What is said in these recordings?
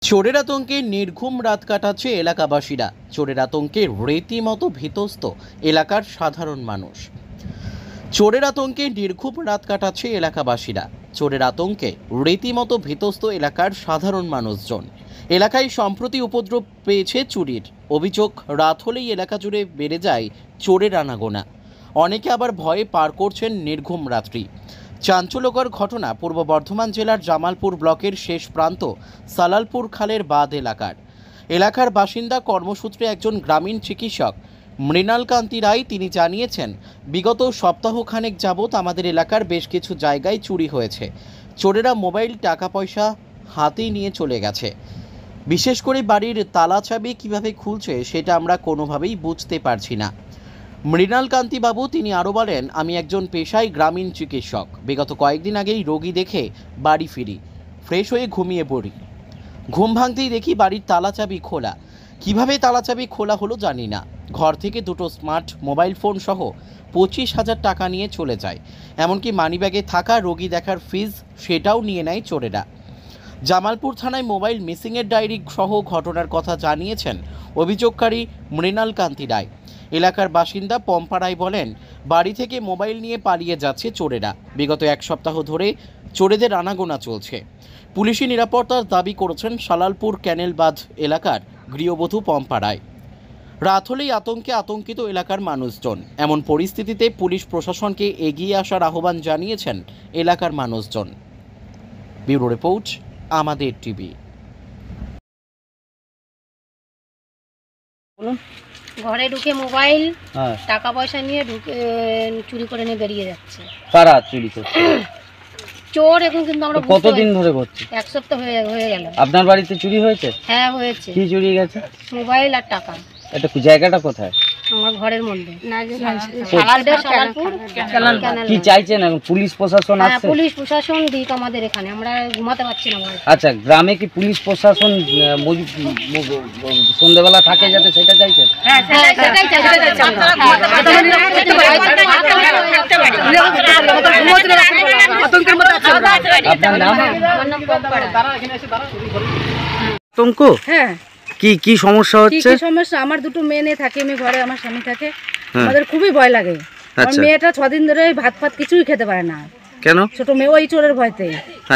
চোরের আতঙ্কে নির্ঘুম রাত কাটাচ্ছে এলাকাবাসীরা। চোরের আতঙ্কে রীতিমতো ভীতস্ত এলাকার সাধারণ মানুষ। চোরের আতঙ্কে নির্ঘুম রাত কাটাচ্ছে এলাকাবাসীরা। চোরের আতঙ্কে রীতিমতো ভীতস্ত এলাকার সাধারণ মানুষজন। এলাকায় সম্প্রতি উপদ্রব পেয়েছে চুরির অভিযোগ। রাত হলেই এলাকা জুড়ে বেড়ে যায় চোরের আনাগোনা। অনেকে আবার ভয়ে পার করছেন নির্ঘুম রাত্রি। চাঞ্চল্যকর ঘটনা পূর্ব বর্ধমান জেলার জামালপুর ব্লকের শেষ প্রান্ত সালালপুর খালের বাঁধ এলাকার বাসিন্দা কর্মসূত্রে একজন গ্রামীণ চিকিৎসক মৃণাল কান্তি রায়। তিনি জানিয়েছেন, বিগত সপ্তাহখানেক যাবৎ আমাদের এলাকার বেশ কিছু জায়গায় চুরি হয়েছে। চোরেরা মোবাইল, টাকা পয়সা হাতেই নিয়ে চলে গেছে। বিশেষ করে বাড়ির তালা চাবি কীভাবে খুলছে সেটা আমরা কোনোভাবেই বুঝতে পারছি না। মৃণাল কান্তি বাবু তিনি আরও বলেন, আমি একজন পেশায় গ্রামীণ চিকিৎসক। বিগত কয়েকদিন আগেই রোগী দেখে বাড়ি ফিরি, ফ্রেশ হয়ে ঘুমিয়ে পড়ি। ঘুম ভাঙতেই দেখি বাড়ির তালা চাবি খোলা। কীভাবে তালা চাবি খোলা হলো জানি না। ঘর থেকে দুটো স্মার্ট মোবাইল ফোন সহ 25,000 টাকা নিয়ে চলে যায়। এমনকি মানিব্যাগে থাকা রোগী দেখার ফিজ সেটাও নিয়ে নেয় চোরেরা। জামালপুর থানায় মোবাইল মিসিংয়ের ডায়েরি সহ ঘটনার কথা জানিয়েছেন অভিযোগকারী মৃণাল কান্তি রায়। এলাকার বাসিন্দা পম্পা রায় বলেন, বাড়ি থেকে মোবাইল নিয়ে পালিয়ে যাচ্ছে চোরেরা। বিগত এক সপ্তাহ ধরে চোরেদের আনাগোনা চলছে। পুলিশি নিরাপত্তার দাবি করেছেন সালালপুর ক্যানেল বাঁধ এলাকার গৃহবধূ পম্পা রায়। রাত হলেই আতঙ্কিত এলাকার মানুষজন। এমন পরিস্থিতিতে পুলিশ প্রশাসনকে এগিয়ে আসার আহ্বান জানিয়েছেন এলাকার মানুষজন। ব্যুরো রিপোর্ট, আমাদের টিভি। ঘরে ঢুকে মোবাইল, টাকা পয়সা নিয়ে ঢুকে চুরি করে নিয়ে বেরিয়ে যাচ্ছে। কারা চুরি করছে? চোর। এখন কিন্তু আমরা কতদিন ধরে করছে? এক সপ্তাহ হয়ে গেল। আপনার বাড়িতে চুরি হয়েছে? হ্যাঁ হয়েছে। কি চুরি গেছে? মোবাইল আর টাকা। এটা জায়গাটা কোথায়? আমার ঘরের মধ্যে। কি চাইছেন এখন? পুলিশ প্রশাসন হ্যাঁ, আছে? পুলিশ প্রশাসন দিক আমাদের এখানে, আমরা ঘুমাতে পারছি না। আচ্ছা, গ্রামে কি পুলিশ প্রশাসন সন্ধ্যেবেলা থাকে যাতে, সেটা চাইছেন? হ্যাঁ, সেটাই চাইছি। আপনার নাম? আমার নাম পম্পা রায়। আতঙ্ক? হ্যাঁ। কি সমস্যা হচ্ছে? কি সমস্যা? আমার দুটো মেয়ে থাকে, আমি ঘরে, আমার স্বামী থাকে। আমাদের খুবই ভয় লাগে। আমার আচ্ছা। মেয়েটা 6 দিন ধরে ভাত কিছুই খেতে পারে না। কেন? ছোট মেয়ে, ওই চোরের ভয়তে।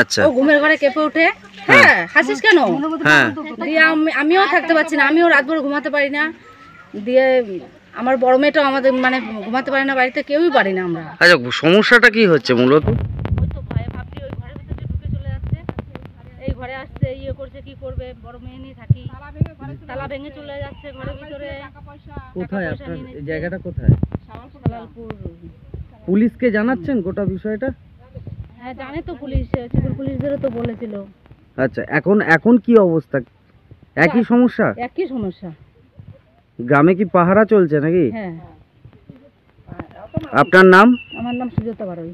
আচ্ছা। ও ঘুমের ঘরে কেঁপে ওঠে। হ্যাঁ, হাসিস কেন? হ্যাঁ। দিয়ে আমিও থাকতে পারছি না, আমিও রাত ভর ঘুমাতে পারি না। দিয়ে আমার বড় মেয়েটাও আমাদের মানে ঘুমাতে পারে না, বাড়িতে কেউই পারি না আমরা। আচ্ছা, সমস্যাটা কি হচ্ছে মূলত? এই ঘরে আসছে, ইয়ে করছে, কি করবে? বড় মেয়ে নিয়ে থাকি, তালা ভেঙে চলে যাচ্ছে ঘরের ভিতরে। কোথায় আপনার জায়গাটা? কোথায়? সালালপুর। পুলিশকে জানাচ্ছেন গোটা বিষয়টা? হ্যাঁ, জানে তো পুলিশ, সিভিল পুলিশদেরও তো বলেছিল। আচ্ছা, এখন কি অবস্থা? একই সমস্যা? একই সমস্যা। গ্রামে কি পাহারা চলছে নাকি? হ্যাঁ। আপনার নাম? আমার নাম সুজাতা বারোই।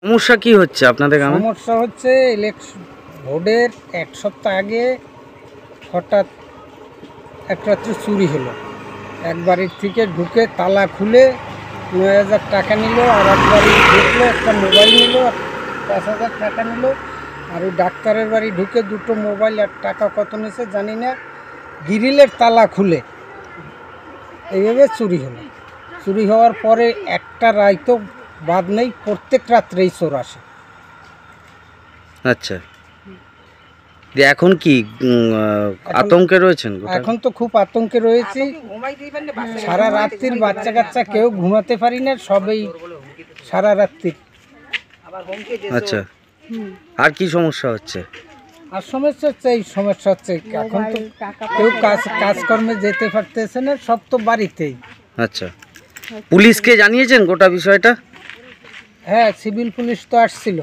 সমস্যা কি হচ্ছে আপনাদের গ্রামে? সমস্যা হচ্ছে ইলেকশন ভোটের এক সপ্তাহ আগে হঠাৎ এক রাত্রে চুরি হলো। এক বাড়ির থেকে ঢুকে তালা খুলে 9,000 টাকা নিল, আর এক বাড়ি ঢুকলো, একটা মোবাইল নিল, 5,000 টাকা নিল। আর ওই ডাক্তারের বাড়ি ঢুকে দুটো মোবাইল আর টাকা কত নিয়েছে জানি না, গ্রিলের তালা খুলে এইভাবে চুরি হলো। চুরি হওয়ার পরে একটা রাইতো বাদ নেই, প্রত্যেক রাত্রেই চোর আসে। আচ্ছা, এখন কি আতঙ্কে রয়েছেন? এখন তো খুব আতঙ্কে রয়েছি। সারা রাত্রির বাচ্চা কাচ্চা কেউ ঘুমাতে পারি না, সবেই সারা রাত্রি। আচ্ছা, আর কি সমস্যা হচ্ছে? আর সমস্যা হচ্ছে এই সমস্যা হচ্ছে এখন তো কেউ কাজকর্মে যেতে পারতেছে না, সব তো বাড়িতেই। আচ্ছা, পুলিশকে জানিয়েছেন গোটা বিষয়টা? হ্যাঁ, সিভিল পুলিশ তো আসছিল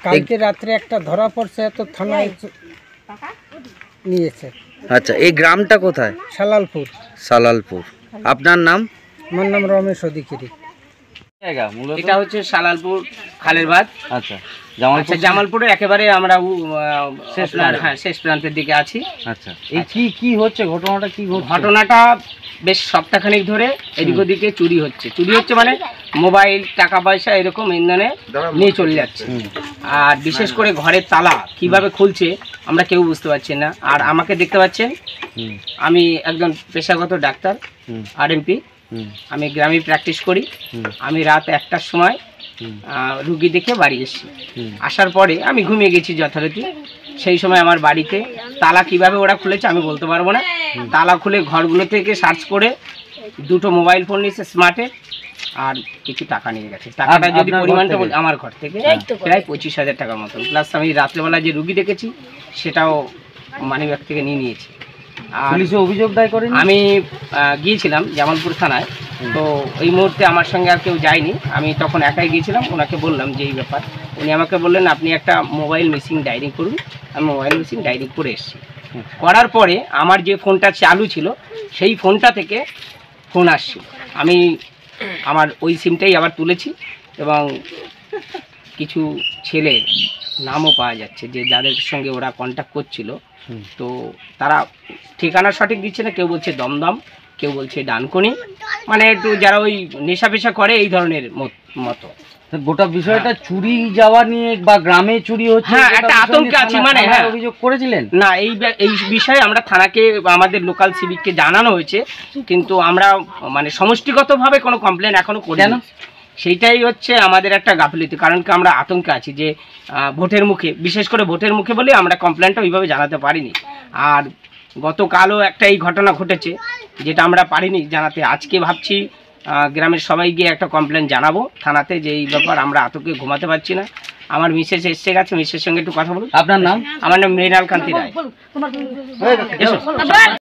কালকে রাত্রে, একটা ধরা পড়ছে, এত থানায় নিয়েছে। আচ্ছা, এই গ্রামটা কোথায়? সালালপুর। সালালপুর। আপনার নাম? আমার নাম রমেশ অধিকারী। জায়গা মূলত এটা হচ্ছে সালালপুর খালের বাঁধ। আচ্ছা, জামালপুর জামালপুরের একেবারে আমরা শেষ আপনার প্রান্তে। শেষ প্রান্তের দিকে আছি। আচ্ছা, এই কি হচ্ছে, ঘটনাটা কি ঘটছে? ঘটনাটা বেশ সপ্তাহখানেক ধরে এদিক ওদিকে চুরি হচ্ছে মানে মোবাইল, টাকা পয়সা এরকম ইন্ধনে নিয়ে চলে যাচ্ছে। আর বিশেষ করে ঘরের তালা কিভাবে খুলছে আমরা কেউ বুঝতে পারছি না। আর আমাকে দেখতে পাচ্ছেন, আমি একজন পেশাগত ডাক্তার, RMP, আমি গ্রামে প্র্যাকটিস করি। আমি রাত 1টার সময় রুগী দেখে বাড়ি এসেছি। আসার পরে আমি ঘুমিয়ে গেছি যথারীতি। সেই সময় আমার বাড়িতে তালা কিভাবে ওরা খুলেছে আমি বলতে পারবো না। তালা খুলে ঘরগুলো থেকে সার্চ করে 2টো মোবাইল ফোন নিয়েছে স্মার্টের, আর কিছু টাকা নিয়ে গেছে। টাকাটা যদি পরিমাণটা বলি, আমার ঘর থেকে প্রায় 25,000 টাকার মতো, প্লাস আমি রাত্রেবেলা যে রুগী দেখেছি সেটাও মানিব্যাগ থেকে নিয়েছি। আর পুলিশে অভিযোগ দায় করেন? আমি গিয়েছিলাম জামালপুর থানায়, তো এই মুহূর্তে আমার সঙ্গে আর কেউ যায়নি। আমি তখন একাই গিয়েছিলাম, ওনাকে বললাম যে এই ব্যাপার। উনি আমাকে বললেন আপনি একটা মোবাইল মিসিং ডায়েরি করুন। আমি মোবাইল মিসিং ডায়েরি করে এসেছি। করার পরে আমার যে ফোনটা চালু ছিল সেই ফোনটা থেকে ফোন আসছিল। আমি আমার ওই সিমটাই আবার তুলেছি এবং কিছু ছেলের নামও পাওয়া যাচ্ছে যে যাদের সঙ্গে ওরা কন্ট্যাক্ট করছিল। তো তারা ঠিকানা সঠিক দিচ্ছে না, কেউ বলছে দমদম, কেউ বলছে ডানকুনি, মানে একটু যারা ওই নেশা পেশা করে এই ধরনের মতো। গোটা বিষয়টা চুরি যাওয়া নিয়ে বা গ্রামে চুরি হচ্ছে, হ্যাঁ, একটা আতঙ্কে আছি। মানে হ্যাঁ, অভিযোগ করেছিলেন না, এই বিষয়ে আমরা থানাকে, আমাদের লোকাল সিভিককে জানানো হয়েছে, কিন্তু আমরা মানে সমষ্টিগতভাবে কোনো কমপ্লেন এখনো করি না। সেইটাই হচ্ছে আমাদের একটা গাফিলতি, কারণ কি আমরা আতঙ্কে আছি যে ভোটের মুখে, বিশেষ করে ভোটের মুখে বলে আমরা কমপ্লেনটা ওইভাবে জানাতে পারিনি। আর গতকালও একটা এই ঘটনা ঘটেছে যেটা আমরা পারিনি জানাতে। আজকে ভাবছি গ্রামের সবাই গিয়ে একটা কমপ্লেন জানাবো থানাতে যে এই ব্যাপার, আমরা আতঙ্কে ঘুমাতে পারছি না। আমার মিসেস এসে গেছে, মিসেসের সঙ্গে একটু কথা বলুন। আপনার নাম? আমার নাম মৃণাল কান্তি রায়।